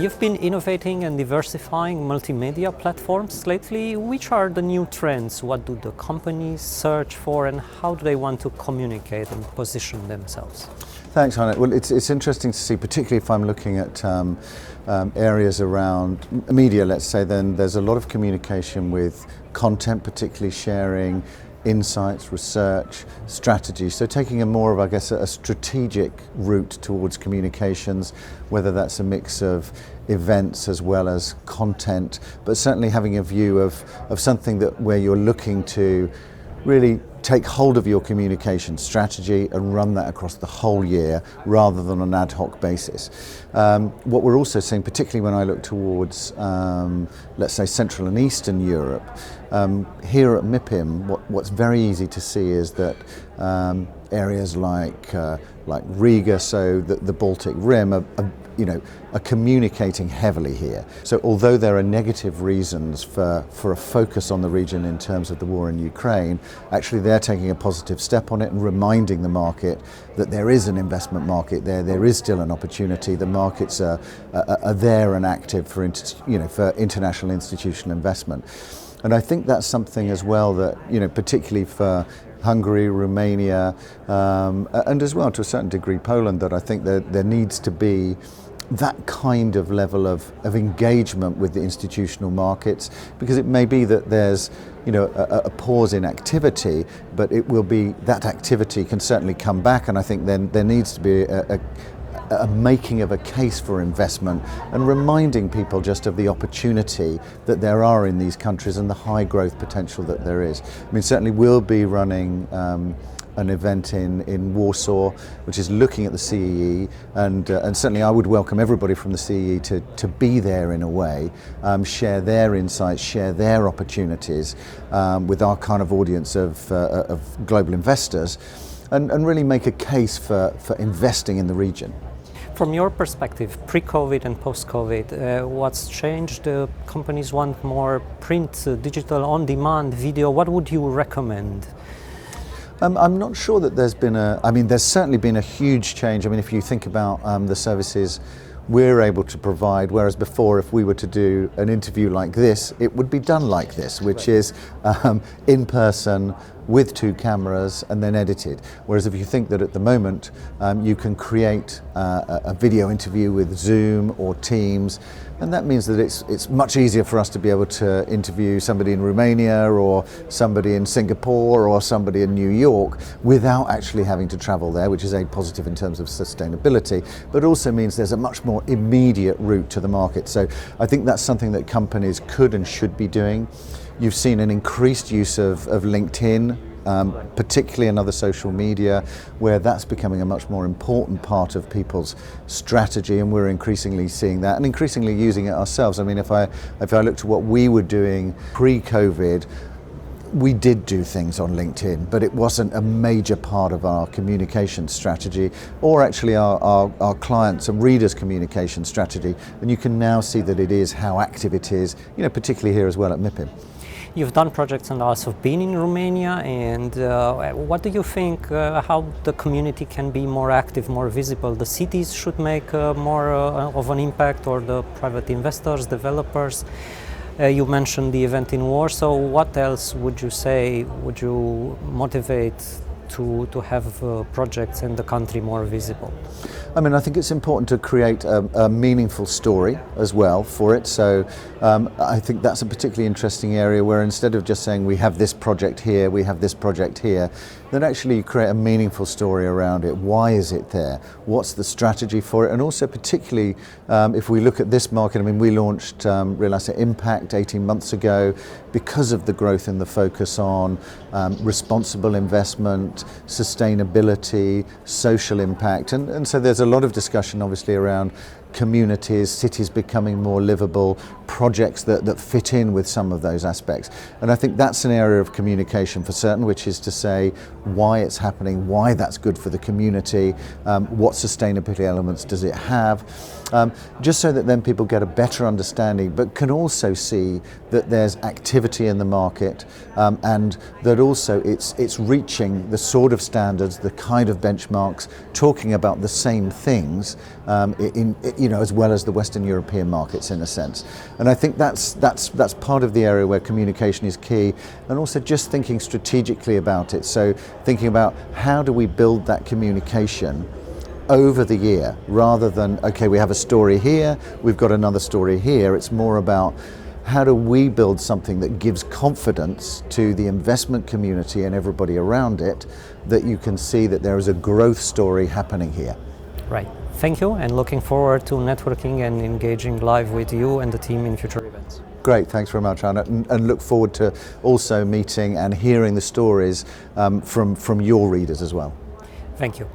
You've been innovating and diversifying multimedia platforms lately. Which are the new trends? What do the companies search for, and how do they want to communicate and position themselves? Thanks, Ionut. Well, it's interesting to see, particularly if I'm looking at areas around media, let's say, then there's a lot of communication with content, particularly sharing insights, research, strategy. So taking a more of, I guess, a strategic route towards communications, whether that's a mix of events as well as content, but certainly having a view of something that where you're looking to really take hold of your communication strategy and run that across the whole year rather than on an ad hoc basis. What we're also seeing, particularly when I look towards, let's say, Central and Eastern Europe, here at MIPIM, what's very easy to see is that areas like Riga, so the Baltic Rim, are communicating heavily here. So although there are negative reasons for a focus on the region in terms of the war in Ukraine, actually they're taking a positive step on it and reminding the market that there is an investment market there is still an opportunity, the markets are there and active for international institutional investment. And I think that's something as well that, particularly for Hungary, Romania, and as well to a certain degree Poland, that I think that there needs to be that kind of level of engagement with the institutional markets, because it may be that there's a pause in activity, but it will be that activity can certainly come back, and I think then there needs to be a making of a case for investment and reminding people just of the opportunity that there are in these countries and the high growth potential that there is. I mean, certainly we'll be running an event in Warsaw, which is looking at the CEE, and certainly I would welcome everybody from the CEE to be there in a way, share their insights, share their opportunities with our kind of audience of global investors, and really make a case for investing in the region. From your perspective, pre-COVID and post-COVID, what's changed? Companies want more print, digital, on-demand, video. What would you recommend? I'm not sure that there's certainly been a huge change. I mean, if you think about the services we're able to provide, whereas before, if we were to do an interview like this, it would be done like this, which is in person with two cameras and then edited. Whereas if you think that at the moment you can create a video interview with Zoom or Teams, and that means that it's much easier for us to be able to interview somebody in Romania or somebody in Singapore or somebody in New York without actually having to travel there, which is a positive in terms of sustainability, but also means there's a much more immediate route to the market. So I think that's something that companies could and should be doing. You've seen an increased use of LinkedIn, particularly in other social media, where that's becoming a much more important part of people's strategy, and we're increasingly seeing that and increasingly using it ourselves. I mean, if I look to what we were doing pre-COVID, we did do things on LinkedIn, but it wasn't a major part of our communication strategy, or actually our clients' and readers' communication strategy. And you can now see that it is how active it is, particularly here as well at MIPIM. You've done projects and also been in Romania, and what do you think how the community can be more active, more visible? The cities should make more of an impact, or the private investors, developers? You mentioned the event in Warsaw. What else would you say would you motivate to have projects in the country more visible? I mean, I think it's important to create a meaningful story as well for it. So I think that's a particularly interesting area where instead of just saying we have this project here, we have this project here, then actually you create a meaningful story around it. Why is it there? What's the strategy for it? And also particularly if we look at this market, I mean, we launched Real Asset Impact 18 months ago because of the growth in the focus on responsible investment, sustainability, social impact. And so there's a lot of discussion obviously around communities, cities becoming more livable, projects that fit in with some of those aspects. And I think that's an area of communication for certain, which is to say why it's happening, why that's good for the community, what sustainability elements does it have, just so that then people get a better understanding, but can also see that there's activity in the market, and that also it's reaching the sort of standards, the kind of benchmarks, talking about the same things as well as the Western European markets in a sense. And I think that's part of the area where communication is key, and also just thinking strategically about it. So thinking about how do we build that communication over the year, rather than, okay, we have a story here, we've got another story here. It's more about how do we build something that gives confidence to the investment community and everybody around it that you can see that there is a growth story happening here. Right. Thank you, and looking forward to networking and engaging live with you and the team in future events. Great, thanks very much, Ionut, and look forward to also meeting and hearing the stories from your readers as well. Thank you.